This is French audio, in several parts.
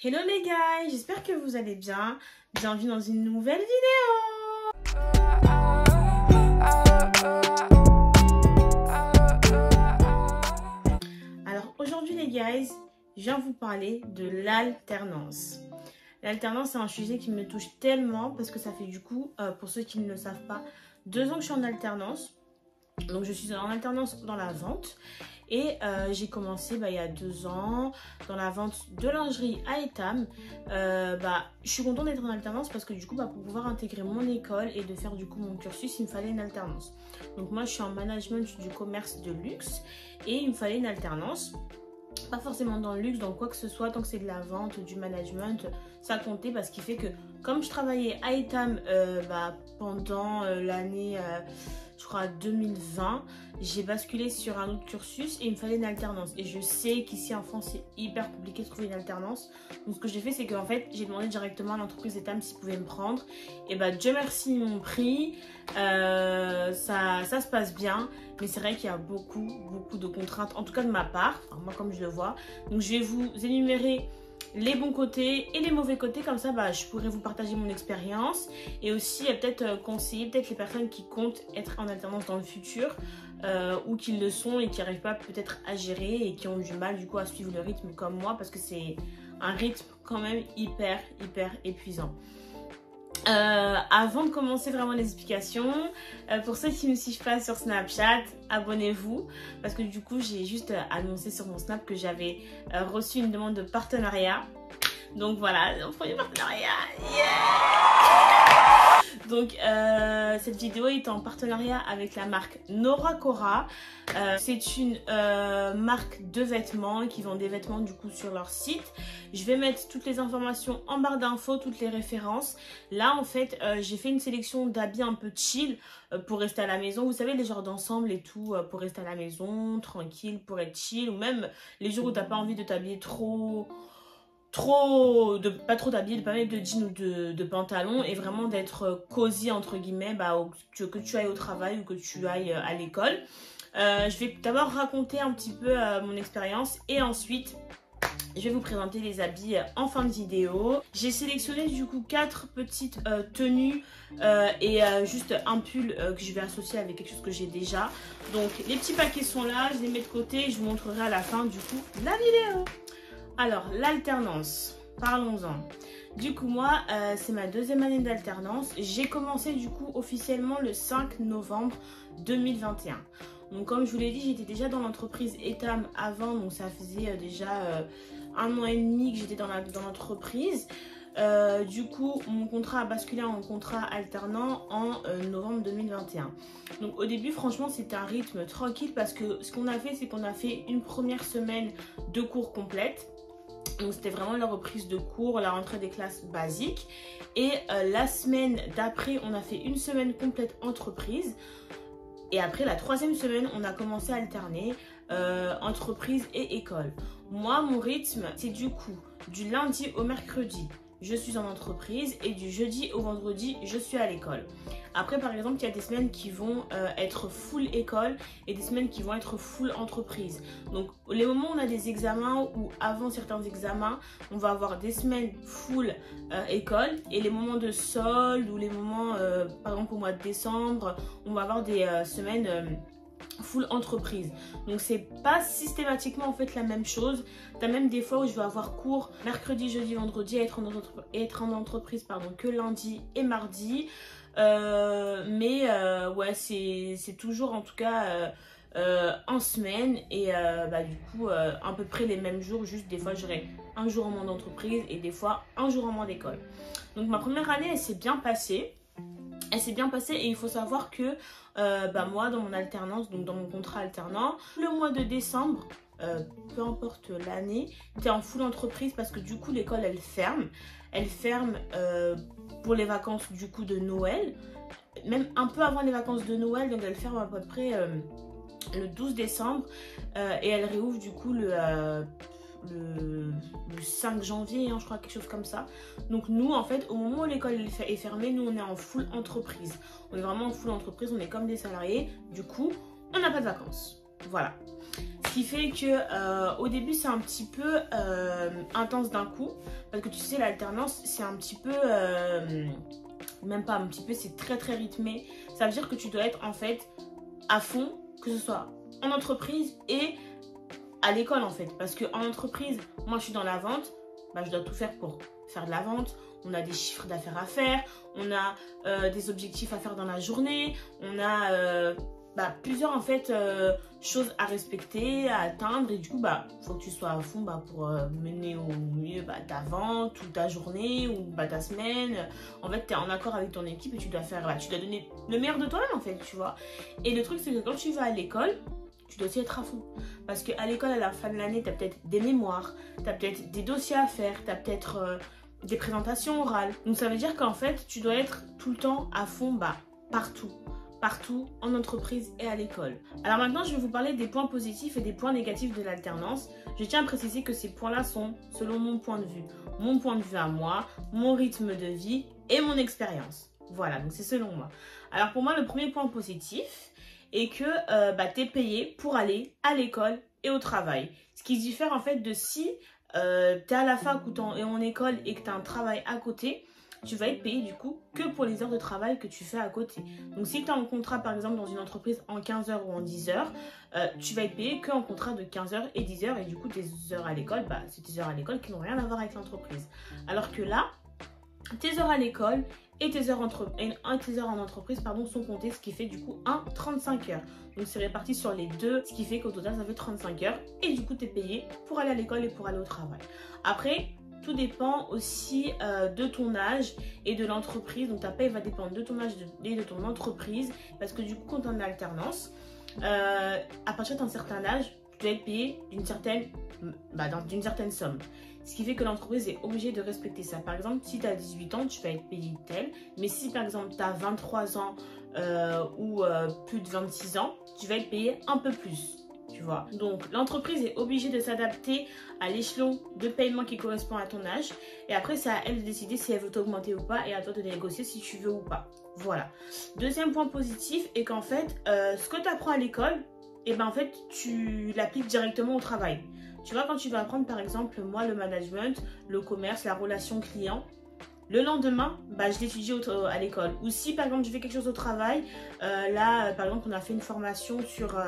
Hello les gars, j'espère que vous allez bien. Bienvenue dans une nouvelle vidéo. Alors aujourd'hui les guys, je viens vous parler de l'alternance. L'alternance c'est un sujet qui me touche tellement parce que ça fait du coup, pour ceux qui ne le savent pas, 2 ans que je suis en alternance. Donc je suis en alternance dans la vente et j'ai commencé il y a 2 ans dans la vente de lingerie à Etam. Je suis contente d'être en alternance parce que du coup pour pouvoir intégrer mon école et de faire du coup mon cursus, il me fallait une alternance. Donc moi je suis en management du commerce de luxe et il me fallait une alternance. Pas forcément dans le luxe, dans quoi que ce soit, tant que c'est de la vente, du management, ça comptait parce qu'il fait que comme je travaillais à Etam pendant l'année, je crois 2020, j'ai basculé sur un autre cursus et il me fallait une alternance. Et je sais qu'ici en France, c'est hyper compliqué de trouver une alternance. Donc ce que j'ai fait, c'est qu'en fait, j'ai demandé directement à l'entreprise Etam s'ils pouvaient me prendre. Et Dieu merci, ils m'ont pris. Ça se passe bien. Mais c'est vrai qu'il y a beaucoup de contraintes, en tout cas de ma part, moi comme je le vois. Donc je vais vous énumérer les bons côtés et les mauvais côtés, comme ça je pourrais vous partager mon expérience et aussi peut-être conseiller les personnes qui comptent être en alternance dans le futur ou qui le sont et qui n'arrivent pas peut-être à gérer et qui ont du mal du coup à suivre le rythme comme moi parce que c'est un rythme quand même hyper épuisant. Avant de commencer vraiment les explications, pour ceux qui ne me suivent pas sur Snapchat, abonnez-vous parce que du coup j'ai juste annoncé sur mon Snap que j'avais reçu une demande de partenariat. Donc voilà, mon premier partenariat, yeah! Donc cette vidéo est en partenariat avec la marque Nora Cora. C'est une marque de vêtements qui vend des vêtements du coup sur leur site. Je vais mettre toutes les informations en barre d'infos, toutes les références. Là en fait j'ai fait une sélection d'habits un peu chill pour rester à la maison. Vous savez les genres d'ensemble et tout pour rester à la maison, tranquille, pour être chill. Ou même les jours où t'as pas envie de t'habiller pas trop d'habiller, de pas mettre de jean ou de pantalon et vraiment d'être cosy entre guillemets que tu ailles au travail ou que tu ailles à l'école. Je vais d'abord raconter un petit peu mon expérience et ensuite je vais vous présenter les habits en fin de vidéo. J'ai sélectionné du coup 4 petites tenues et juste un pull que je vais associer avec quelque chose que j'ai déjà. Donc les petits paquets sont là, je les mets de côté et je vous montrerai à la fin du coup la vidéo. Alors, l'alternance, parlons-en. Du coup, moi, c'est ma 2e année d'alternance. J'ai commencé du coup officiellement le 5 novembre 2021. Donc, comme je vous l'ai dit, j'étais déjà dans l'entreprise Etam avant. Donc, ça faisait déjà 1 an et demi que j'étais dans l'entreprise. Du coup, mon contrat a basculé en contrat alternant en novembre 2021. Donc au début, franchement, c'était un rythme tranquille parce que ce qu'on a fait, c'est qu'on a fait une première semaine de cours complète. Donc c'était vraiment la reprise de cours, la rentrée des classes basiques. Et la semaine d'après, on a fait une semaine complète entreprise. Et après la 3e semaine, on a commencé à alterner entreprise et école. Moi, mon rythme, c'est du coup du lundi au mercredi, je suis en entreprise et du jeudi au vendredi, je suis à l'école. Après, par exemple, il y a des semaines qui vont être full école et des semaines qui vont être full entreprise. Donc, les moments où on a des examens ou avant certains examens, on va avoir des semaines full école et les moments de solde ou les moments, par exemple, au mois de décembre, on va avoir des semaines full entreprise. Donc c'est pas systématiquement en fait la même chose. T'as même des fois où je vais avoir cours mercredi, jeudi, vendredi et être en entreprise que lundi et mardi. Ouais, c'est toujours en tout cas en semaine et du coup à peu près les mêmes jours, juste des fois j'aurai un jour en moins d'entreprise et des fois un jour en moins d'école. Donc ma première année elle s'est bien passée. Et il faut savoir que moi dans mon alternance, donc dans mon contrat alternant, le mois de décembre, peu importe l'année, tu es en full entreprise parce que du coup l'école elle ferme. Elle ferme pour les vacances du coup de Noël, même un peu avant les vacances de Noël, donc elle ferme à peu près le 12 décembre et elle réouvre du coup le 5 janvier, je crois, quelque chose comme ça. Donc nous, en fait, au moment où l'école est fermée, nous, on est en full entreprise. On est vraiment en full entreprise, on est comme des salariés. Du coup, on n'a pas de vacances. Voilà. Ce qui fait que au début c'est un petit peu intense d'un coup. Parce que tu sais, l'alternance c'est un petit peu, même pas un petit peu, c'est très très rythmé. Ça veut dire que tu dois être en fait à fond, que ce soit en entreprise et à l'école en fait. Parce qu'en entreprise, moi je suis dans la vente, bah, je dois tout faire pour faire de la vente. On a des chiffres d'affaires à faire, on a des objectifs à faire dans la journée, on a plusieurs en fait choses à respecter, à atteindre, et du coup faut que tu sois à fond pour mener au mieux ta vente ou ta journée ou ta semaine. En fait tu es en accord avec ton équipe et tu dois faire, tu dois donner le meilleur de toi-même en fait, tu vois. Et le truc c'est que quand tu vas à l'école, tu dois aussi être à fond. Parce qu'à l'école, à la fin de l'année, tu as peut-être des mémoires, tu as peut-être des dossiers à faire, tu as peut-être des présentations orales. Donc ça veut dire qu'en fait, tu dois être tout le temps à fond partout. Partout, en entreprise et à l'école. Alors maintenant, je vais vous parler des points positifs et des points négatifs de l'alternance. Je tiens à préciser que ces points-là sont selon mon point de vue. Mon point de vue à moi, mon rythme de vie et mon expérience. Voilà, donc c'est selon moi. Alors pour moi, le premier point positif est que tu es payé pour aller à l'école et au travail. Ce qui diffère en fait de si tu es à la fac ou en école et que tu as un travail à côté, tu vas être payé du coup que pour les heures de travail que tu fais à côté. Donc si tu es en contrat par exemple dans une entreprise en 15 heures ou en 10 heures, tu vas être payé qu'en contrat de 15 heures et 10 heures, et du coup tes heures à l'école, c'est tes heures à l'école qui n'ont rien à voir avec l'entreprise. Alors que là, tes heures à l'école et tes heures en entreprise sont comptées, ce qui fait du coup 35 heures. Donc c'est réparti sur les deux, ce qui fait qu'au total ça fait 35 heures. Et du coup tu es payé pour aller à l'école et pour aller au travail. Après, tout dépend aussi de ton âge et de l'entreprise. Donc ta paye va dépendre de ton âge et de ton entreprise. Parce que du coup quand tu es en alternance, à partir d'un certain âge, tu dois être payé d'une certaine somme. Ce qui fait que l'entreprise est obligée de respecter ça. Par exemple, si tu as 18 ans, tu vas être payé tel. Mais si par exemple tu as 23 ans ou plus de 26 ans, tu vas être payé un peu plus. Tu vois. Donc l'entreprise est obligée de s'adapter à l'échelon de paiement qui correspond à ton âge. Et après, c'est à elle de décider si elle veut t'augmenter ou pas, et à toi de négocier si tu veux ou pas. Voilà. Deuxième point positif est qu'en fait, ce que tu apprends à l'école, en fait, tu l'appliques directement au travail. Tu vois, quand tu vas apprendre par exemple, moi, le management, le commerce, la relation client, le lendemain, je l'étudie à l'école. Ou si par exemple je fais quelque chose au travail, par exemple on a fait une formation sur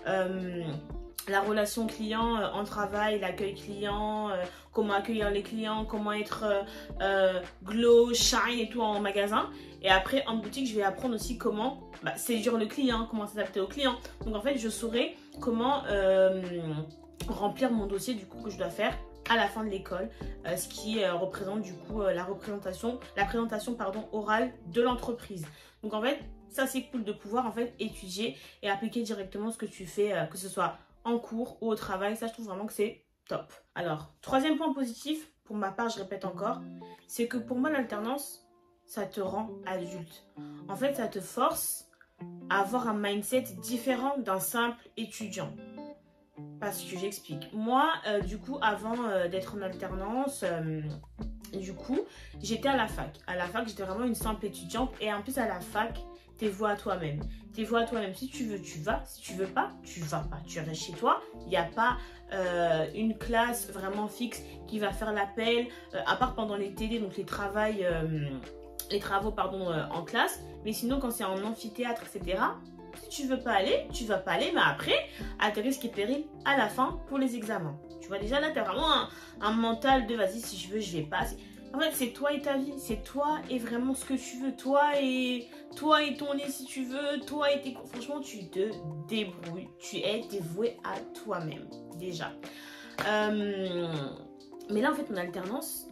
la relation client en travail, l'accueil client, comment accueillir les clients, comment être glow, shine et tout en magasin. Et après en boutique je vais apprendre aussi comment séduire le client, comment s'adapter au client. Donc en fait je saurai comment remplir mon dossier du coup que je dois faire à la fin de l'école, ce qui représente du coup la présentation orale de l'entreprise. Donc en fait, ça c'est cool de pouvoir en fait étudier et appliquer directement ce que tu fais, que ce soit en cours ou au travail. Ça je trouve vraiment que c'est top. Alors, troisième point positif, pour ma part je répète encore, c'est que pour moi l'alternance, ça te rend adulte. En fait, ça te force à avoir un mindset différent d'un simple étudiant. Parce que j'explique. Moi, du coup, avant d'être en alternance, du coup, j'étais à la fac. À la fac, j'étais vraiment une simple étudiante. Et en plus, à la fac, t'es voix à toi-même. T'es voix à toi-même. Si tu veux, tu vas. Si tu veux pas, tu vas pas. Tu restes chez toi. Il n'y a pas une classe vraiment fixe qui va faire l'appel, à part pendant les TD, donc les travaux en classe. Mais sinon, quand c'est en amphithéâtre, etc., si tu veux pas aller, tu vas pas aller, mais après, à tes risques et périls, à la fin, pour les examens. Tu vois, déjà là, tu as vraiment un mental de vas-y, si je veux, je vais pas. En fait, c'est toi et ta vie, c'est toi et vraiment ce que tu veux, toi et ton lit si tu veux, toi et tes cours. Franchement, tu te débrouilles, tu es dévoué à toi-même, déjà. Mais là, en fait, mon alternance,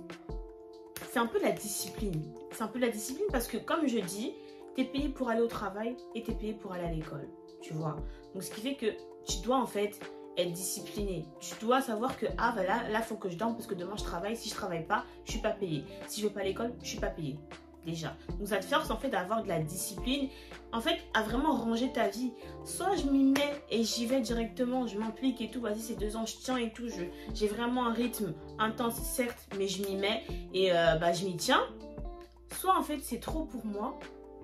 c'est un peu la discipline. C'est un peu la discipline parce que, comme je dis, t'es payé pour aller au travail et t'es payé pour aller à l'école, tu vois. Donc, ce qui fait que tu dois, en fait, être discipliné. Tu dois savoir que, là, faut que je dorme parce que demain, je travaille. Si je travaille pas, je suis pas payée. Si je vais pas à l'école, je suis pas payée, déjà. Donc, ça te force, en fait, d'avoir de la discipline. En fait, à vraiment ranger ta vie. Soit je m'y mets et j'y vais directement, je m'implique et tout. Vas-y, c'est 2 ans, je tiens et tout. J'ai vraiment un rythme intense, certes, mais je m'y mets et je m'y tiens. Soit, en fait, c'est trop pour moi.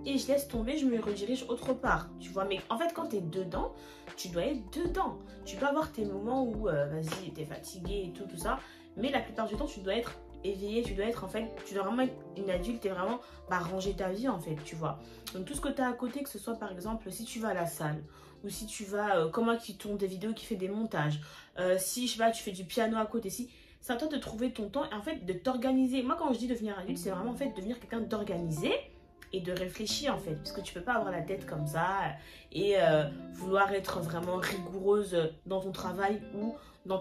et je laisse tomber, je me redirige autre part, tu vois. Mais en fait, quand tu es dedans, tu dois être dedans. Tu peux avoir tes moments où, vas-y, tu es fatigué et tout ça, mais la plupart du temps, tu dois être éveillé, tu dois être, en fait, tu dois vraiment être une adulte et vraiment ranger ta vie, en fait, tu vois. Donc, tout ce que tu as à côté, que ce soit, par exemple, si tu vas à la salle, ou si tu vas, comme moi qui tourne des vidéos, qui fait des montages, si, je sais pas, tu fais du piano à côté, si... C'est à toi de trouver ton temps et en fait de t'organiser. Moi, quand je dis devenir adulte, c'est vraiment en fait devenir quelqu'un d'organisé et de réfléchir en fait. Parce que tu peux pas avoir la tête comme ça et vouloir être vraiment rigoureuse dans ton travail ou dans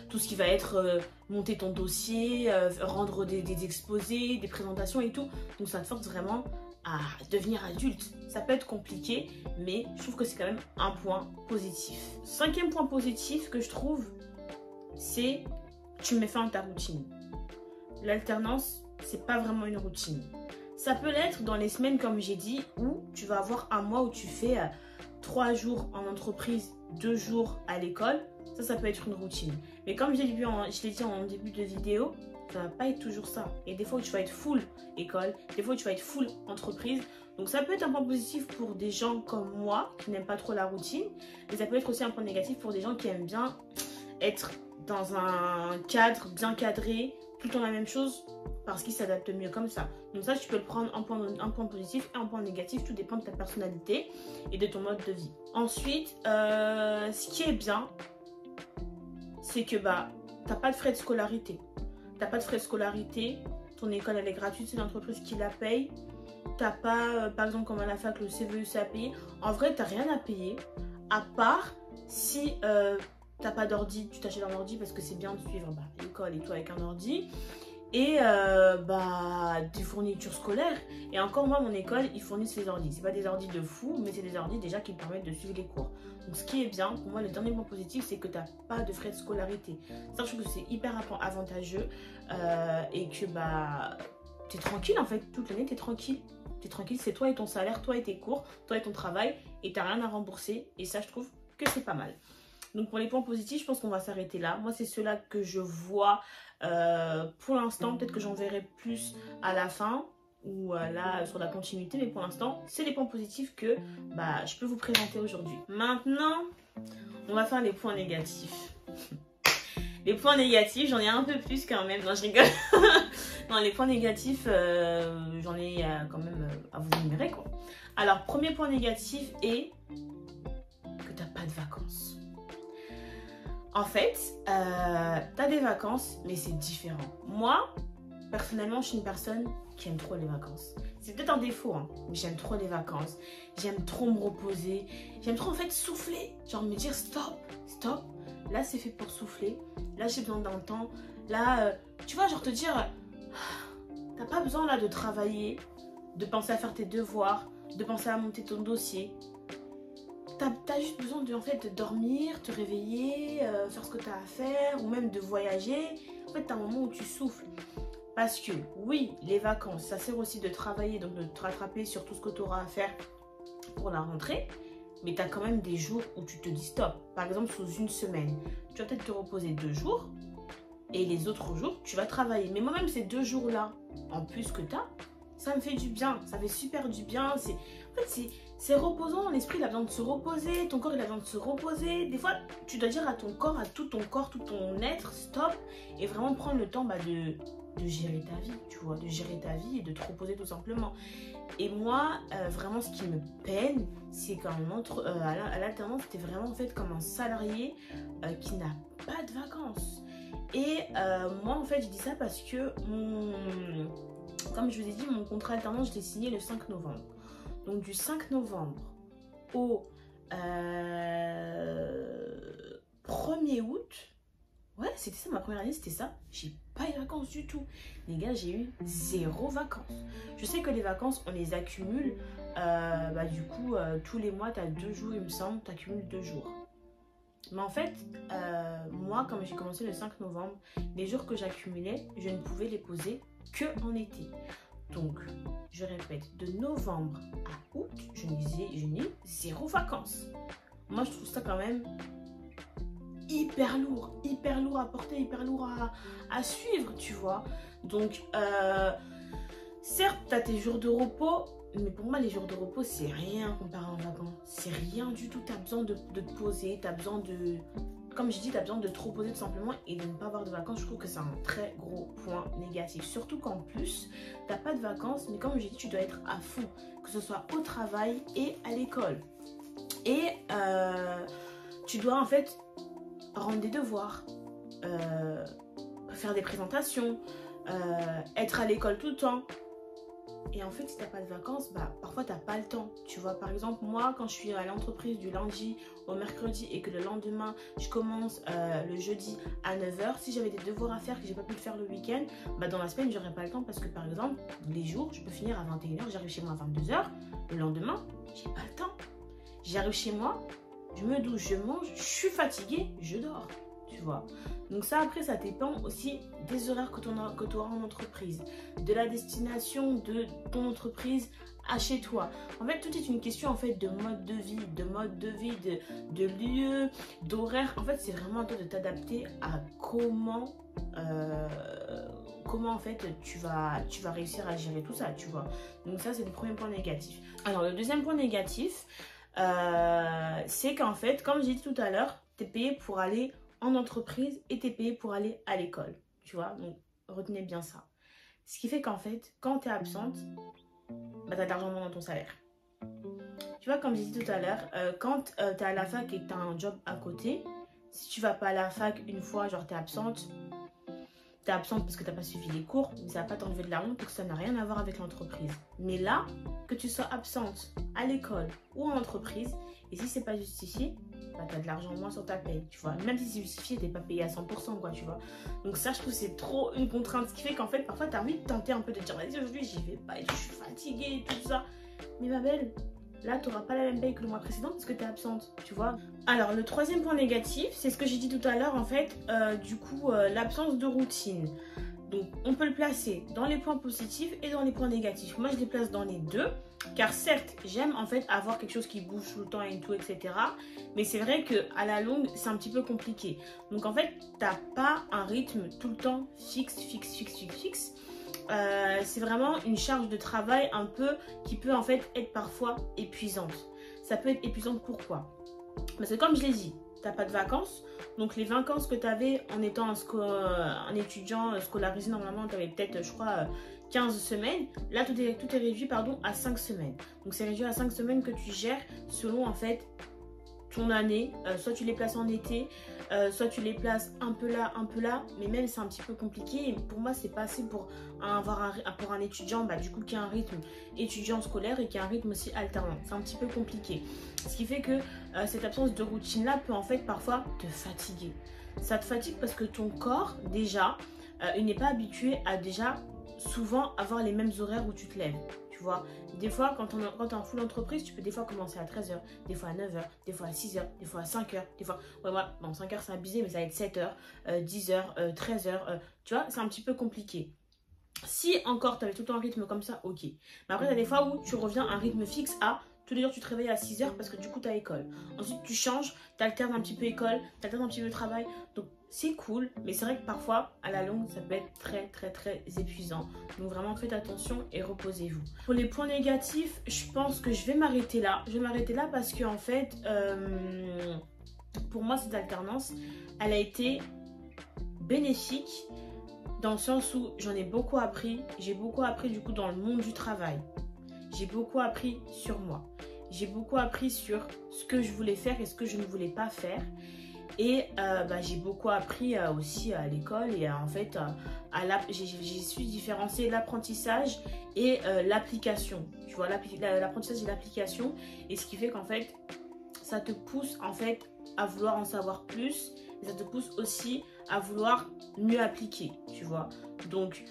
tout ce qui va être monter ton dossier, rendre des exposés, des présentations et tout. Donc ça te force vraiment à devenir adulte. Ça peut être compliqué, mais je trouve que c'est quand même un point positif. 5e point positif que je trouve, c'est tu mets fin à ta routine. L'alternance, c'est pas vraiment une routine. Ça peut l'être dans les semaines, comme j'ai dit, où tu vas avoir un mois où tu fais 3 jours en entreprise, 2 jours à l'école. Ça peut être une routine. Mais comme je l'ai dit en début de vidéo, ça va pas être toujours ça. Et des fois où tu vas être full école, des fois où tu vas être full entreprise. Donc ça peut être un point positif pour des gens comme moi qui n'aiment pas trop la routine. Mais ça peut être aussi un point négatif pour des gens qui aiment bien être dans un cadre bien cadré, tout le temps la même chose, parce qu'ils s'adaptent mieux comme ça. Donc ça, tu peux le prendre un point positif et un point négatif. Tout dépend de ta personnalité et de ton mode de vie. Ensuite, ce qui est bien, c'est que t'as pas de frais de scolarité. T'as pas de frais de scolarité, ton école elle est gratuite, c'est l'entreprise qui la paye. T'as pas, par exemple comme à la fac, le CVEC à payer. En vrai, t'as rien à payer, à part si t'as pas d'ordi, tu t'achètes un ordi parce que c'est bien de suivre l'école et tout avec un ordi. Et des fournitures scolaires. Et encore moi, mon école, ils fournissent les ordis. C'est pas des ordis de fou, mais c'est des ordis déjà qui me permettent de suivre les cours. Donc ce qui est bien, pour moi, le dernier point positif, c'est que tu n'as pas de frais de scolarité. Ça, je trouve que c'est hyper avantageux et que tu es tranquille en fait. Toute l'année, tu es tranquille. Tu es tranquille, c'est toi et ton salaire, toi et tes cours, toi et ton travail, et tu n'as rien à rembourser. Et ça, je trouve que c'est pas mal. Donc pour les points positifs, je pense qu'on va s'arrêter là. Moi, c'est ceux-là que je vois pour l'instant. Peut-être que j'en verrai plus à la fin ou là sur la continuité. Mais pour l'instant, c'est les points positifs que je peux vous présenter aujourd'hui. Maintenant, on va faire les points négatifs. Les points négatifs, j'en ai un peu plus quand même. Non, je rigole. Non, les points négatifs, j'en ai quand même à vous énumérer, quoi. Alors, premier point négatif est que tu n'as pas de vacances. En fait, t'as des vacances, mais c'est différent. Moi, personnellement, je suis une personne qui aime trop les vacances. C'est peut-être un défaut, hein, mais j'aime trop les vacances. J'aime trop me reposer. J'aime trop, en fait, souffler. Genre me dire stop, stop. Là, c'est fait pour souffler. Là, j'ai besoin d'un temps. Là, tu vois, genre te dire, t'as pas besoin là de travailler, de penser à faire tes devoirs, de penser à monter ton dossier. T'as juste besoin de dormir, te réveiller, faire ce que t'as à faire, ou même de voyager. En fait, t'as un moment où tu souffles. Parce que, oui, les vacances, ça sert aussi de travailler, donc de te rattraper sur tout ce que tu auras à faire pour la rentrée. Mais t'as quand même des jours où tu te dis stop. Par exemple, sous une semaine, tu vas peut-être te reposer 2 jours. Et les autres jours, tu vas travailler. Mais moi-même, ces 2 jours-là, en plus que t'as, ça me fait du bien. Ça fait super du bien. En fait, c'est reposant. L'esprit, il a besoin de se reposer. Ton corps, il a besoin de se reposer. Des fois, tu dois dire à ton corps, à tout ton corps, tout ton être, stop. Et vraiment prendre le temps de gérer ta vie, tu vois. De gérer ta vie et de te reposer tout simplement. Et moi, vraiment, ce qui me peine, c'est qu'à l'alternance, c'était vraiment en fait comme un salarié qui n'a pas de vacances. Et moi, en fait, je dis ça parce que comme je vous ai dit, mon contrat alternance, je l'ai signé le 5 novembre. Donc, du 5 novembre au 1er août, ouais, c'était ça, ma première année, c'était ça. J'ai pas eu de vacances du tout. Les gars, j'ai eu 0 vacances. Je sais que les vacances, on les accumule. Du coup, tous les mois, tu as 2 jours, il me semble, tu accumules 2 jours. Mais en fait, moi, comme j'ai commencé le 5 novembre, les jours que j'accumulais, je ne pouvais les poser que en été. Donc, je répète, de novembre à août, je n'ai 0 vacances. Moi, je trouve ça quand même hyper lourd à porter, hyper lourd à suivre, tu vois. Donc, certes, tu as tes jours de repos, mais pour moi, les jours de repos, c'est rien comparé aux vacances. C'est rien du tout. Tu as besoin de te poser, tu as besoin de... Comme je dis, tu as besoin de te reposer tout simplement et de ne pas avoir de vacances. Je trouve que c'est un très gros point négatif. Surtout qu'en plus, tu n'as pas de vacances, mais comme j'ai dit, tu dois être à fond. Que ce soit au travail et à l'école. Et tu dois en fait rendre des devoirs, faire des présentations, être à l'école tout le temps. Et en fait, si tu n'as pas de vacances, bah, parfois tu n'as pas le temps. Tu vois, par exemple, moi, quand je suis à l'entreprise du lundi au mercredi et que le lendemain, je commence le jeudi à 9h, si j'avais des devoirs à faire que j'ai pas pu le faire le week-end, bah, dans la semaine, j'aurais pas le temps parce que, par exemple, les jours, je peux finir à 21h, j'arrive chez moi à 22h. Le lendemain, j'ai pas le temps. J'arrive chez moi, je me douche, je mange, je suis fatiguée, je dors. Tu vois. Donc ça, après, ça dépend aussi des horaires que tu auras en entreprise, de la destination de ton entreprise à chez toi. En fait, tout est une question en fait de mode de vie, de lieu, d'horaire. En fait, c'est vraiment à toi de t'adapter à comment en fait tu vas réussir à gérer tout ça, tu vois. Donc ça, c'est le premier point négatif. Alors, le deuxième point négatif, c'est qu'en fait, comme j'ai dit tout à l'heure, tu es payé pour aller en entreprise et tu es payé pour aller à l'école. Tu vois, donc retenez bien ça. Ce qui fait qu'en fait, quand tu es absente, bah, tu as de l'argent dans ton salaire. Tu vois, comme j'ai dit tout à l'heure, quand tu es à la fac et que tu as un job à côté, si tu vas pas à la fac une fois, genre tu es absente parce que tu n'as pas suivi les cours, mais ça va pas t'enlever de l'argent parce que ça n'a rien à voir avec l'entreprise. Mais là, que tu sois absente à l'école ou en entreprise, et si c'est pas justifié, bah, tu as de l'argent en moins sur ta paye, tu vois. Même si c'est justifié, tu n'es pas payé à 100%, quoi, tu vois. Donc ça, je trouve que c'est trop une contrainte. Ce qui fait qu'en fait, parfois, tu as envie de tenter un peu de dire, vas-y, aujourd'hui, j'y vais pas, je suis fatiguée et tout ça. Mais ma belle, là, tu n'auras pas la même paye que le mois précédent parce que tu es absente, tu vois. Alors, le troisième point négatif, c'est ce que j'ai dit tout à l'heure, en fait, l'absence de routine. Donc, on peut le placer dans les points positifs et dans les points négatifs. Moi, je les place dans les deux. Car certes, j'aime en fait avoir quelque chose qui bouge tout le temps et tout, etc. Mais c'est vrai qu'à la longue, c'est un petit peu compliqué. Donc en fait, t'as pas un rythme tout le temps fixe. C'est vraiment une charge de travail un peu qui peut en fait être parfois épuisante. Ça peut être épuisant pourquoi? Parce que comme je l'ai dit, t'as pas de vacances. Donc les vacances que tu avais en étant un étudiant scolarisé, normalement tu avais peut-être, je crois, 15 semaines. Là, tout est réduit à 5 semaines. Donc c'est réduit à 5 semaines que tu gères selon en fait ton année. Soit tu les places en été, soit tu les places un peu là. Mais même c'est un petit peu compliqué. Et pour moi, c'est pas assez pour un étudiant du coup qui a un rythme étudiant scolaire et qui a un rythme aussi alternant. C'est un petit peu compliqué. Ce qui fait que cette absence de routine là peut en fait parfois te fatiguer. Ça te fatigue parce que ton corps déjà il n'est pas habitué à déjà souvent avoir les mêmes horaires où tu te lèves. Tu vois, des fois quand tu es en full entreprise, tu peux des fois commencer à 13h, des fois à 9h, des fois à 6h, des fois à 5h, des fois, bon 5h c'est abusé mais ça va être 7h, 10h, 13h, tu vois, c'est un petit peu compliqué. Si encore tu avais tout le temps un rythme comme ça, ok. Mais après tu as des fois où tu reviens à un rythme fixe à tous les jours tu te réveilles à 6h parce que du coup tu as école. Ensuite tu changes, tu alternes un petit peu école, tu alternes un petit peu travail. Donc c'est cool, mais c'est vrai que parfois à la longue ça peut être très épuisant. Donc vraiment faites attention et reposez-vous. Pour les points négatifs, je pense que je vais m'arrêter là. Je vais m'arrêter là parce que en fait pour moi cette alternance elle a été bénéfique dans le sens où j'en ai beaucoup appris. J'ai beaucoup appris du coup dans le monde du travail. J'ai beaucoup appris sur moi. J'ai beaucoup appris sur ce que je voulais faire et ce que je ne voulais pas faire. Et j'ai beaucoup appris aussi à l'école et en fait j'ai su différencier l'apprentissage et l'application. Tu vois, l'apprentissage et l'application. Et ce qui fait qu'en fait ça te pousse en fait à vouloir en savoir plus. Et ça te pousse aussi à vouloir mieux appliquer, tu vois. Donc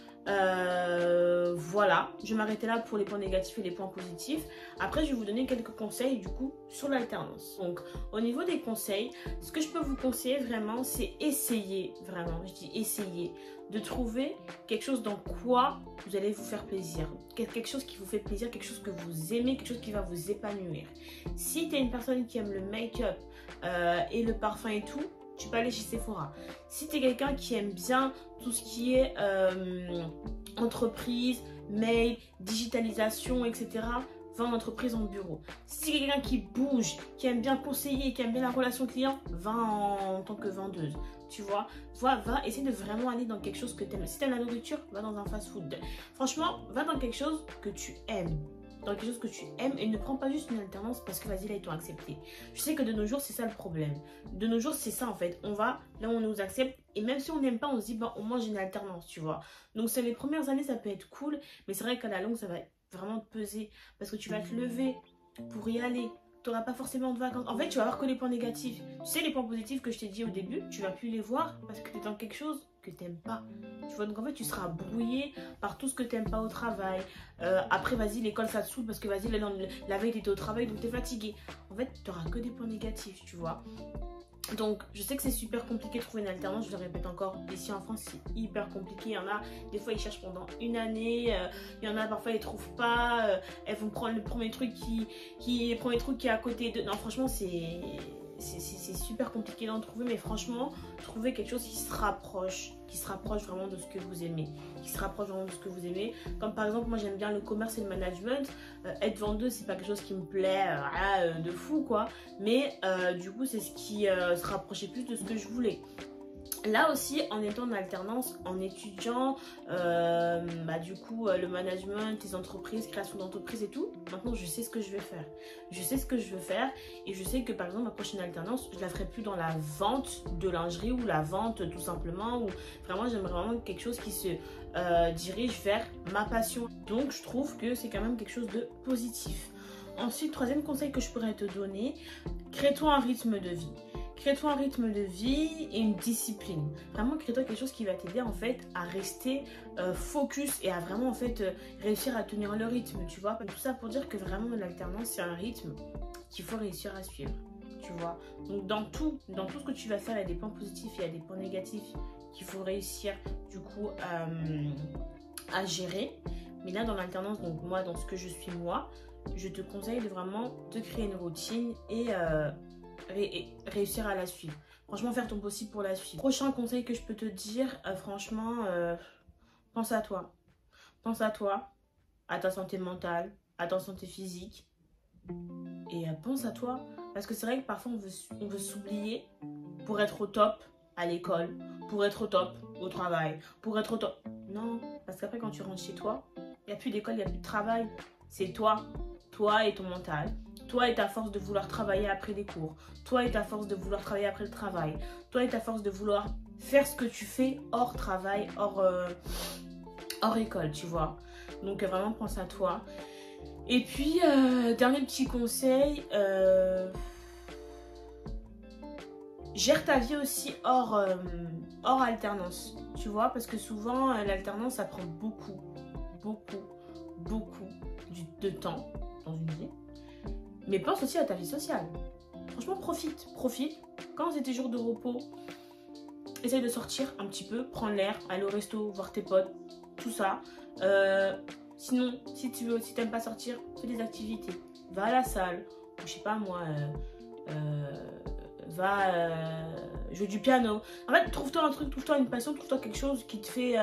voilà, je vais m'arrêter là pour les points négatifs et les points positifs. Après, je vais vous donner quelques conseils du coup sur l'alternance. Donc au niveau des conseils, ce que je peux vous conseiller vraiment, c'est essayer, vraiment, je dis essayer, de trouver quelque chose dans quoi vous allez vous faire plaisir. Quelque chose qui vous fait plaisir, quelque chose que vous aimez, quelque chose qui va vous épanouir. Si tu es une personne qui aime le make-up et le parfum et tout, tu peux aller chez Sephora. Si tu es quelqu'un qui aime bien tout ce qui est entreprise, mail, digitalisation, etc., va en entreprise, en bureau. Si c'est quelqu'un qui bouge, qui aime bien conseiller, qui aime bien la relation client, va en tant que vendeuse. Tu vois, va essayer de vraiment aller dans quelque chose que tu aimes. Si tu aimes la nourriture, va dans un fast-food. Franchement, va dans quelque chose que tu aimes. Dans quelque chose que tu aimes et ne prends pas juste une alternance parce que vas-y là ils t'ont accepté. Je sais que de nos jours c'est ça le problème. De nos jours c'est ça en fait. On va là où on nous accepte et même si on n'aime pas on se dit bah au moins j'ai une alternance, tu vois. Donc c'est les premières années ça peut être cool mais c'est vrai qu'à la longue ça va vraiment te peser parce que tu vas te lever pour y aller. Tu n'auras pas forcément de vacances. En fait, tu vas avoir que les points négatifs. Tu sais, les points positifs que je t'ai dit au début, tu vas plus les voir parce que tu es dans quelque chose que tu n'aimes pas. Tu vois, donc en fait, tu seras brouillé par tout ce que tu n'aimes pas au travail. Après, vas-y, l'école, ça te saoule parce que vas-y, la veille, tu étais au travail, donc tu es fatigué. En fait, tu n'auras que des points négatifs, tu vois. Donc, je sais que c'est super compliqué de trouver une alternance, je le répète encore, ici en France, c'est hyper compliqué. Il y en a, des fois, ils cherchent pendant une année, il y en a, parfois, ils ne trouvent pas, elles vont prendre le premier truc qui est à côté de... Non, franchement, c'est super compliqué d'en trouver, mais franchement, trouver quelque chose qui se rapproche vraiment de ce que vous aimez, Comme par exemple, moi, j'aime bien le commerce et le management. Être vendeuse, c'est pas quelque chose qui me plaît de fou, quoi. Mais du coup, c'est ce qui se rapprochait plus de ce que je voulais. Là aussi, en étant en alternance, en étudiant, du coup, le management, les entreprises, création d'entreprises et tout, maintenant je sais ce que je vais faire. Je sais ce que je veux faire et je sais que par exemple, ma prochaine alternance, je la ferai plus dans la vente de lingerie ou la vente tout simplement. Ou vraiment, j'aimerais vraiment quelque chose qui se dirige vers ma passion. Donc, je trouve que c'est quand même quelque chose de positif. Ensuite, troisième conseil que je pourrais te donner, crée-toi un rythme de vie. Crée-toi un rythme de vie et une discipline. Vraiment, crée-toi quelque chose qui va t'aider en fait à rester focus et à vraiment en fait réussir à tenir le rythme, tu vois. Tout ça pour dire que vraiment l'alternance, c'est un rythme qu'il faut réussir à suivre, tu vois. Donc dans tout ce que tu vas faire, il y a des points positifs, il y a des points négatifs qu'il faut réussir du coup à gérer. Mais là, dans l'alternance, donc moi, dans ce que je suis moi, je te conseille de vraiment te créer une routine et réussir à la suivre. Franchement, faire ton possible pour la suivre. Prochain conseil que je peux te dire, franchement, pense à toi. Pense à toi, à ta santé mentale, à ta santé physique. Et pense à toi. Parce que c'est vrai que parfois, on veut s'oublier pour être au top à l'école, pour être au top au travail, pour être au top. Non, parce qu'après, quand tu rentres chez toi, il n'y a plus d'école, il n'y a plus de travail. C'est toi et ton mental. Toi et ta force de vouloir travailler après les cours. Toi et ta force de vouloir travailler après le travail. Toi et ta force de vouloir faire ce que tu fais hors travail, hors école, tu vois. Donc vraiment, pense à toi. Et puis, dernier petit conseil, gère ta vie aussi hors alternance, tu vois. Parce que souvent, l'alternance, ça prend beaucoup de temps dans une vie. Mais pense aussi à ta vie sociale. Franchement, profite. Quand c'est tes jours de repos, essaye de sortir un petit peu, prendre l'air, aller au resto, voir tes potes, tout ça. Sinon, si t'aimes pas sortir, fais des activités. Va à la salle, ou je sais pas moi, va jouer du piano. En fait, trouve-toi un truc, trouve-toi une passion, trouve-toi quelque chose qui te fait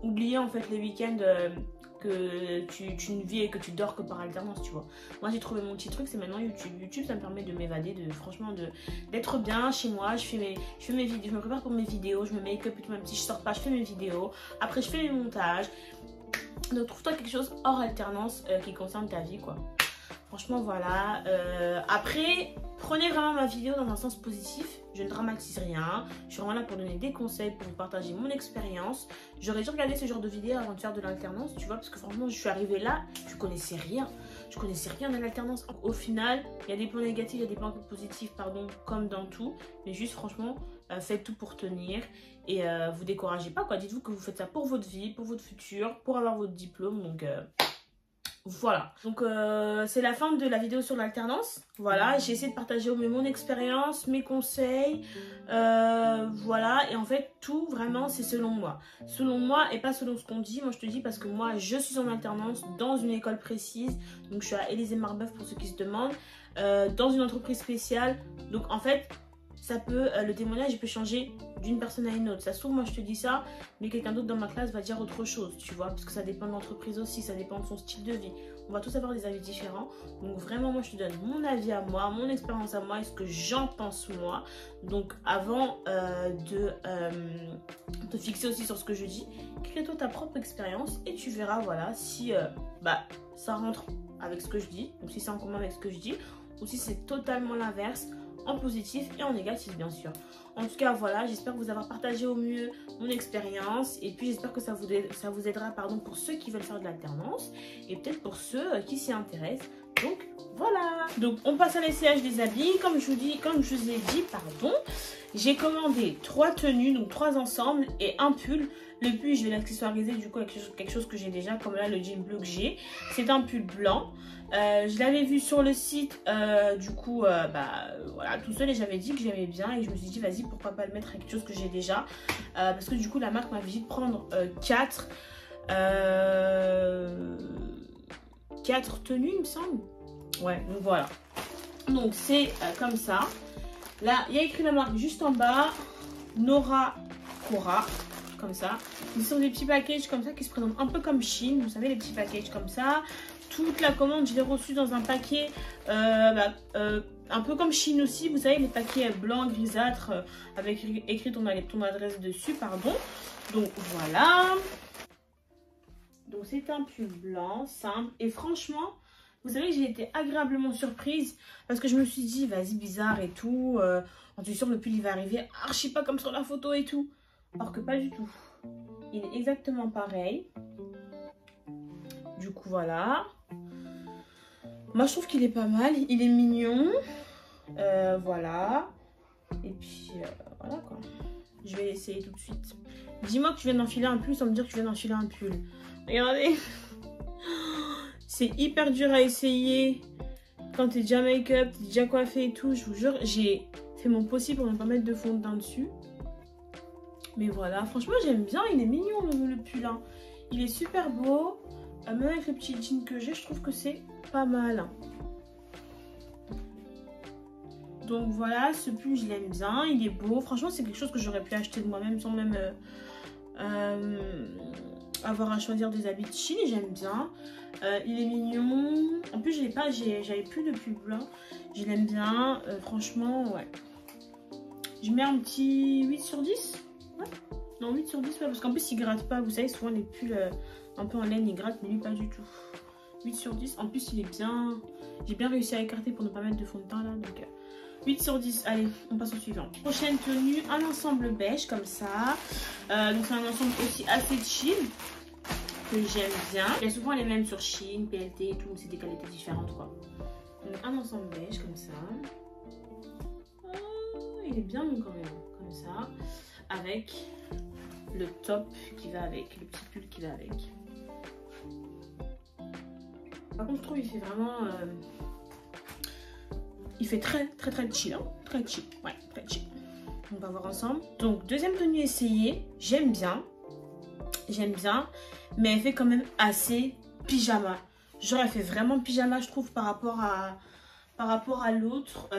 oublier en fait les week-ends que tu ne vis et que tu dors que par alternance, tu vois. Moi, j'ai trouvé mon petit truc, c'est maintenant YouTube. YouTube, ça me permet de m'évader, franchement, d'être bien chez moi. Je fais mes vidéos, je me prépare pour mes vidéos, je me make-up et tout, même si je sors pas, je fais mes vidéos. Après, je fais mes montages. Donc, trouve-toi quelque chose hors alternance qui concerne ta vie, quoi. Franchement, voilà. Après, prenez vraiment ma vidéo dans un sens positif. Je ne dramatise rien. Je suis vraiment là pour donner des conseils, pour vous partager mon expérience. J'aurais dû regarder ce genre de vidéo avant de faire de l'alternance, tu vois, parce que franchement, je suis arrivée là, je connaissais rien. Je connaissais rien de l'alternance. Au final, il y a des points négatifs, il y a des points positifs, pardon, comme dans tout. Mais juste, franchement, faites tout pour tenir. Et vous découragez pas, quoi. Dites-vous que vous faites ça pour votre vie, pour votre futur, pour avoir votre diplôme. Donc... voilà, donc c'est la fin de la vidéo sur l'alternance. Voilà, j'ai essayé de partager au mieux mon expérience, mes conseils, voilà. Et en fait, tout vraiment, c'est selon moi et pas selon ce qu'on dit. Moi, je te dis parce que moi, je suis en alternance dans une école précise. Donc, je suis à Élysée-Marbeuf pour ceux qui se demandent, dans une entreprise spéciale. Donc, en fait, ça peut, le témoignage il peut changer d'une personne à une autre. Ça se trouve, moi je te dis ça, mais quelqu'un d'autre dans ma classe va dire autre chose, tu vois, parce que ça dépend de l'entreprise aussi, ça dépend de son style de vie. On va tous avoir des avis différents. Donc vraiment, moi je te donne mon avis à moi, mon expérience à moi et ce que j'en pense moi. Donc avant de te fixer aussi sur ce que je dis, crée-toi ta propre expérience et tu verras, voilà, si ça rentre avec ce que je dis, ou si c'est en commun avec ce que je dis, ou si c'est totalement l'inverse, en positif et en négatif bien sûr. En tout cas voilà, j'espère vous avoir partagé au mieux mon expérience et puis j'espère que ça vous aidera pour ceux qui veulent faire de l'alternance et peut-être pour ceux qui s'y intéressent. Donc voilà, donc on passe à l'essayage des habits. Comme je vous ai dit, j'ai commandé 3 tenues, donc 3 ensembles et un pull. Le pull, je vais l'accessoiriser du coup avec quelque chose que j'ai déjà, comme là le jean bleu que j'ai. C'est un pull blanc. Je l'avais vu sur le site, voilà, tout seul, et j'avais dit que j'aimais bien et je me suis dit vas-y, pourquoi pas le mettre avec quelque chose que j'ai déjà, parce que du coup la marque m'avait dit de prendre 4 tenues il me semble. Ouais, donc voilà, donc c'est comme ça. Là il y a écrit la marque juste en bas, Nora Cora, comme ça. Ils sont des petits packages comme ça qui se présentent un peu comme Shein, vous savez, les petits packages comme ça. Toute la commande, je l'ai reçue dans un paquet un peu comme Shein aussi. Vous savez, les paquets blancs, grisâtres, avec écrit ton adresse dessus, pardon. Donc voilà. Donc c'est un pull blanc, simple. Et franchement, vous savez que j'ai été agréablement surprise. Parce que je me suis dit, vas-y, bizarre et tout. On est sûr que le pull, il va arriver archi pas comme sur la photo et tout. Alors que pas du tout. Il est exactement pareil. Du coup, voilà. Moi, je trouve qu'il est pas mal. Il est mignon. Voilà. Et puis, voilà quoi. Je vais essayer tout de suite. Dis-moi que tu viens d'enfiler un pull sans me dire que tu viens d'enfiler un pull. Regardez. C'est hyper dur à essayer. Quand t'es déjà make-up, t'es déjà coiffé et tout. Je vous jure, j'ai fait mon possible pour ne pas mettre de fond de teint dessus. Mais voilà. Franchement, j'aime bien. Il est mignon le pull. Hein. Il est super beau. Même avec le petit jean que j'ai, je trouve que c'est pas mal. Donc voilà, ce pull je l'aime bien, il est beau. Franchement, c'est quelque chose que j'aurais pu acheter de moi-même sans même avoir à choisir des habits de Shein. J'aime bien. Il est mignon. En plus, j'avais plus de pull blanc. Je l'aime bien. Franchement, ouais. Je mets un petit 8 sur 10. Ouais. Non, 8 sur 10, ouais, parce qu'en plus, il gratte pas. Vous savez, souvent les pulls un peu en laine, il gratte, mais lui, pas du tout. 8 sur 10. En plus, il est bien... J'ai bien réussi à écarter pour ne pas mettre de fond de teint, là. Donc, 8 sur 10. Allez, on passe au suivant. Prochaine tenue, un ensemble beige, comme ça. Donc, c'est un ensemble aussi assez chill, que j'aime bien. Il y a souvent les mêmes sur Shein, PLT et tout, mais c'est des qualités différentes, quoi. Donc, un ensemble beige, comme ça. Oh, il est bien long, quand même. Comme ça. Avec le top qui va avec, le petit pull qui va avec. Par contre, je trouve qu'il fait vraiment... il fait très chill, hein. Très chill, ouais, très chill. On va voir ensemble. Donc, deuxième tenue essayée, j'aime bien. J'aime bien, mais elle fait quand même assez pyjama. Genre, elle fait vraiment pyjama, je trouve, par rapport à l'autre.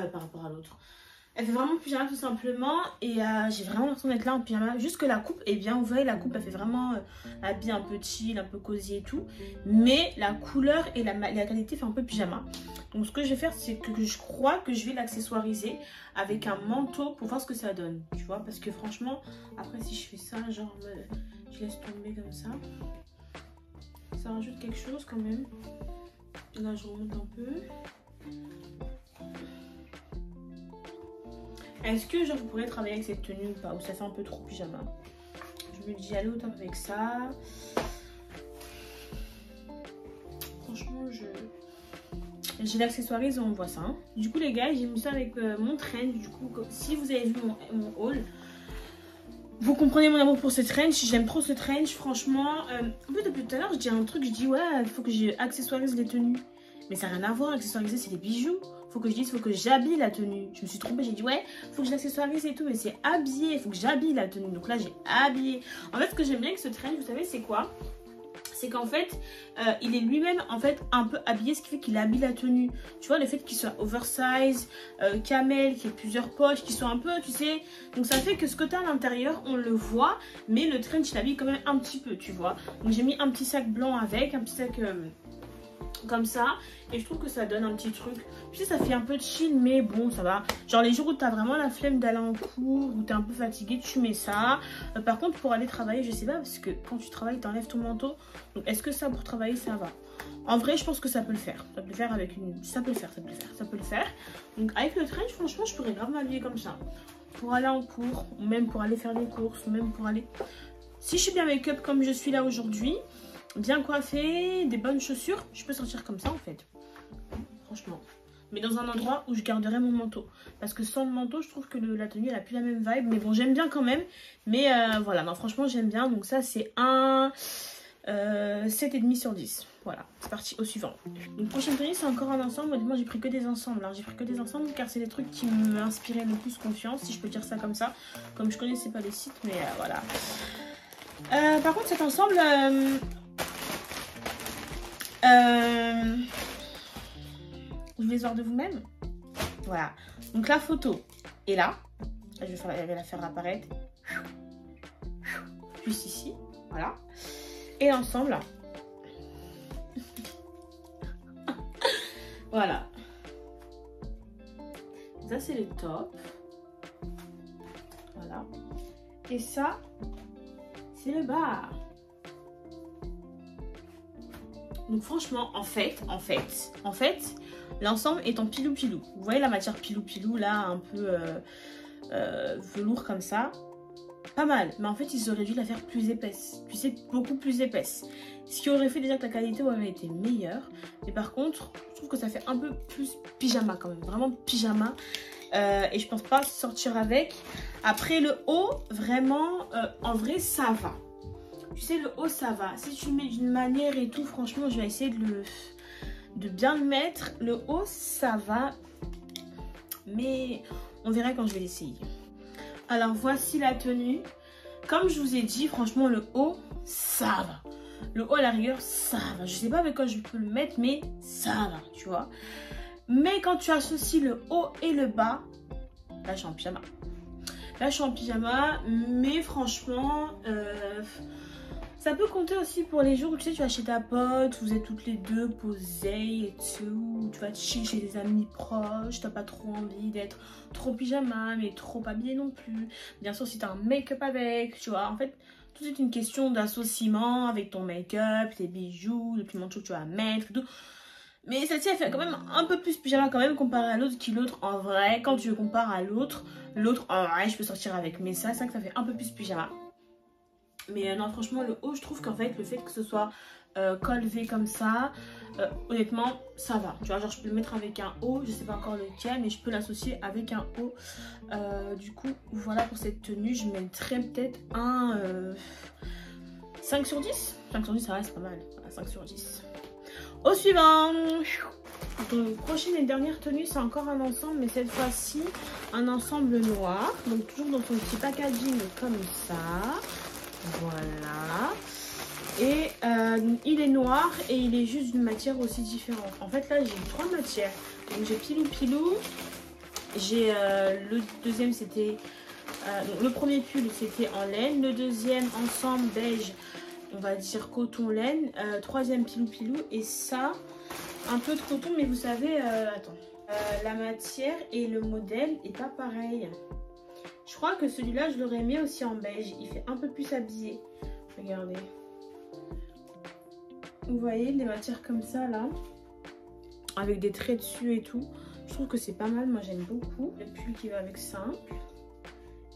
Elle fait vraiment pyjama tout simplement et j'ai vraiment l'impression d'être là en pyjama. Juste que la coupe est bien, vous voyez la coupe elle fait vraiment habillé un peu chill, un peu cosy et tout. Mais la couleur et la qualité fait un peu pyjama. Donc ce que je vais faire c'est que je crois que je vais l'accessoiriser avec un manteau pour voir ce que ça donne. Tu vois, parce que franchement après si je fais ça genre je laisse tomber comme ça rajoute quelque chose quand même. Là je remonte un peu. Est-ce que genre vous pourrez travailler avec cette tenue ou pas? Ou ça fait un peu trop pyjama? Je me dis allez autant avec ça. Franchement je l'accessoirise, on voit ça. Hein. Du coup les gars j'ai mis ça avec mon trench. Du coup si vous avez vu mon haul, vous comprenez mon amour pour ce trench. J'aime trop ce trench franchement. En fait depuis tout à l'heure je dis un truc, je dis ouais il faut que j'accessoirise les tenues. Mais ça n'a rien à voir, accessoiriser c'est des bijoux. Faut que je dise, faut que j'habille la tenue. Je me suis trompée, j'ai dit ouais, faut que je l'accessoirise et tout, mais c'est habillé, faut que j'habille la tenue. Donc là j'ai habillé. En fait ce que j'aime bien avec ce trench, vous savez c'est quoi? c'est qu'en fait, il est lui-même en fait un peu habillé, ce qui fait qu'il habille la tenue. Tu vois, le fait qu'il soit oversize, camel, qu'il y ait plusieurs poches, qui sont un peu, tu sais. Donc ça fait que ce côté à l'intérieur, on le voit, mais le trench, il habille quand même un petit peu, tu vois. Donc j'ai mis un petit sac blanc avec, un petit sac comme ça, et je trouve que ça donne un petit truc. Tu sais, ça fait un peu chill, mais bon, ça va. Genre les jours où t'as vraiment la flemme d'aller en cours, où t'es un peu fatigué, tu mets ça. Par contre, pour aller travailler, je sais pas, parce que quand tu travailles, t'enlèves ton manteau. Donc est-ce que ça, pour travailler, ça va? En vrai, je pense que ça peut le faire. Ça peut le faire avec une... Ça peut le faire, ça peut le faire, ça peut le faire. Donc avec le trench, franchement, je pourrais grave m'habiller comme ça. Pour aller en cours, ou même pour aller faire des courses, ou même pour aller... Si je suis bien make-up comme je suis là aujourd'hui, bien coiffée, des bonnes chaussures, je peux sortir comme ça en fait. Franchement. Mais dans un endroit où je garderai mon manteau. Parce que sans le manteau, je trouve que la tenue, elle a plus la même vibe. Mais bon, j'aime bien quand même. Mais voilà, non, franchement, j'aime bien. Donc ça, c'est un 7,5 sur 10. Voilà, c'est parti au suivant. Donc prochaine tenue, c'est encore un ensemble. Honnêtement, j'ai pris que des ensembles. J'ai pris que des ensembles car c'est des trucs qui m'inspiraient le plus confiance, si je peux dire ça comme ça. Comme je connaissais pas les sites, mais voilà. Par contre, cet ensemble... vous voulez voir de vous-même. Voilà. Donc la photo est là. Je vais la faire apparaître. Juste ici. Voilà. Et l'ensemble. Voilà. Ça, c'est le top. Voilà. Et ça, c'est le bas. Donc franchement, en fait, l'ensemble est en pilou-pilou. Vous voyez la matière pilou-pilou là, un peu velours comme ça. Pas mal, mais en fait ils auraient dû la faire plus épaisse. Tu sais, beaucoup plus épaisse. Ce qui aurait fait déjà que la qualité aurait été meilleure. Mais par contre, je trouve que ça fait un peu plus pyjama quand même. Vraiment pyjama. Et je pense pas sortir avec. Après le haut, vraiment, en vrai ça va. Tu sais, le haut ça va. Si tu le mets d'une manière et tout, franchement je vais essayer de bien le mettre. Le haut ça va. Mais on verra quand je vais l'essayer. Alors voici la tenue. Comme je vous ai dit, franchement le haut ça va. Le haut à la rigueur ça va. Je sais pas avec quoi je peux le mettre, mais ça va, tu vois. Mais quand tu associes le haut et le bas, là je suis en pyjama. Là je suis en pyjama, mais franchement ça peut compter aussi pour les jours où tu sais tu vas chez ta pote, vous êtes toutes les deux posées et tout, tu vas te chill chez des amis proches, t'as pas trop envie d'être trop pyjama mais trop habillée non plus. Bien sûr si t'as un make-up avec, tu vois, en fait tout est une question d'associement avec ton make-up, tes bijoux, le petit manteau que tu vas mettre et tout. Mais celle-ci elle fait quand même un peu plus pyjama quand même comparé à l'autre, qui l'autre en vrai, quand tu le compares à l'autre en vrai je peux sortir avec, mais ça c'est vrai que ça fait un peu plus pyjama. Mais non franchement le haut je trouve qu'en fait le fait que ce soit col V comme ça, honnêtement ça va. Tu vois genre je peux le mettre avec un haut, je sais pas encore lequel mais je peux l'associer avec un haut. Du coup voilà pour cette tenue je mettrais peut-être un 5 sur 10. 5 sur 10 ça reste pas mal, voilà, 5 sur 10. Au suivant. Donc prochaine et dernière tenue c'est encore un ensemble mais cette fois-ci un ensemble noir. Donc toujours dans son petit packaging comme ça. Voilà. Et il est noir et il est juste d'une matière aussi différente. En fait là j'ai 3 matières. Donc j'ai pilou pilou. J'ai le deuxième c'était... le premier pull c'était en laine. Le deuxième ensemble beige, on va dire coton laine. Troisième pilou pilou. Et ça, un peu de coton mais vous savez... attends. La matière et le modèle est pas pareil. Je crois que celui-là, je l'aurais mis aussi en beige. Il fait un peu plus habillé. Regardez. Vous voyez, les matières comme ça, là. Avec des traits dessus et tout. Je trouve que c'est pas mal. Moi, j'aime beaucoup. Le pull qui va avec simple.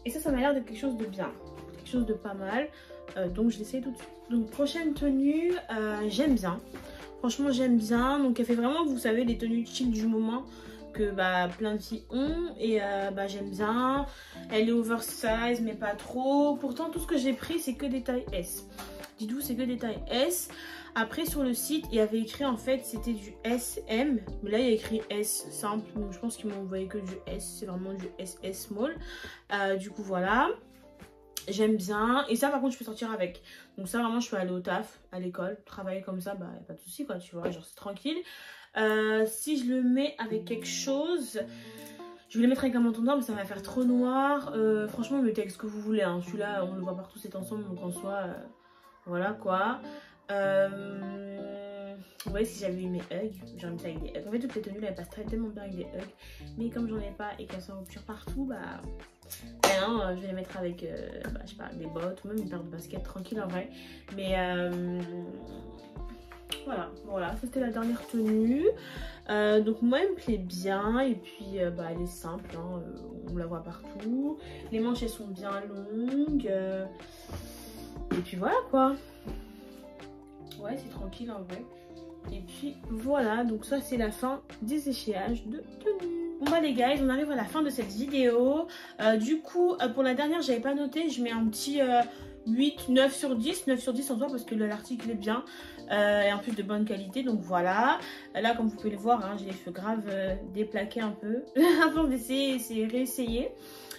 Et ça m'a l'air de quelque chose de bien. Quelque chose de pas mal. Donc, je l'essaye tout de suite. Donc, prochaine tenue, j'aime bien. Franchement, j'aime bien. Donc, elle fait vraiment, vous savez, les tenues chill du moment. Que plein de filles ont et j'aime bien. Elle est oversize mais pas trop. Pourtant tout ce que j'ai pris c'est que des tailles S. Dites-vous c'est que des tailles S. Après sur le site il y avait écrit en fait c'était du SM. Mais là il y a écrit S simple. Donc je pense qu'ils m'ont envoyé que du S. C'est vraiment du SS small. Du coup voilà. J'aime bien. Et ça, par contre, je peux sortir avec. Donc ça, vraiment, je peux aller au taf, à l'école, travailler comme ça, bah, y a pas de souci, quoi, tu vois. Genre, c'est tranquille. Si je le mets avec quelque chose, je vais le mettre avec un manteau noir, mais ça va faire trop noir. Franchement, mettez avec ce que vous voulez. Hein. Celui-là, on le voit partout, c'est ensemble, donc en soi, voilà, quoi. Vous voyez, si j'avais eu mes hugs, j'aurais mis ça avec des hugs. En fait, toutes les tenues, là, elles passent tellement bien avec des hugs. Mais comme j'en ai pas et qu'elles sont en rupture partout, bah... non, je vais les mettre avec, bah, je sais pas, des bottes ou même une paire de baskets tranquille en vrai. Mais voilà, ça c'était la dernière tenue. Donc moi elle me plaît bien et puis bah, elle est simple, hein, on la voit partout. Les manches elles sont bien longues. Et puis voilà quoi. Ouais, c'est tranquille en vrai. Et puis voilà, donc ça c'est la fin des échayages de tenue. Bon bah les gars, on arrive à la fin de cette vidéo. Du coup, pour la dernière, j'avais pas noté, je mets un petit 8, 9 sur 10. 9 sur 10 en soi parce que l'article est bien et en plus de bonne qualité. Donc voilà, là comme vous pouvez le voir, hein, j'ai les cheveux grave déplaqués un peu avant d'essayer et réessayer.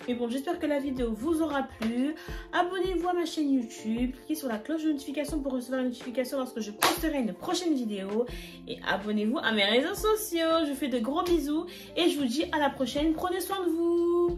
Mais bon, j'espère que la vidéo vous aura plu. Abonnez-vous à ma chaîne YouTube, cliquez sur la cloche de notification pour recevoir la notification lorsque je posterai une prochaine vidéo. Et abonnez-vous à mes réseaux sociaux. Je vous fais de gros bisous et je vous dis à la prochaine. Prenez soin de vous.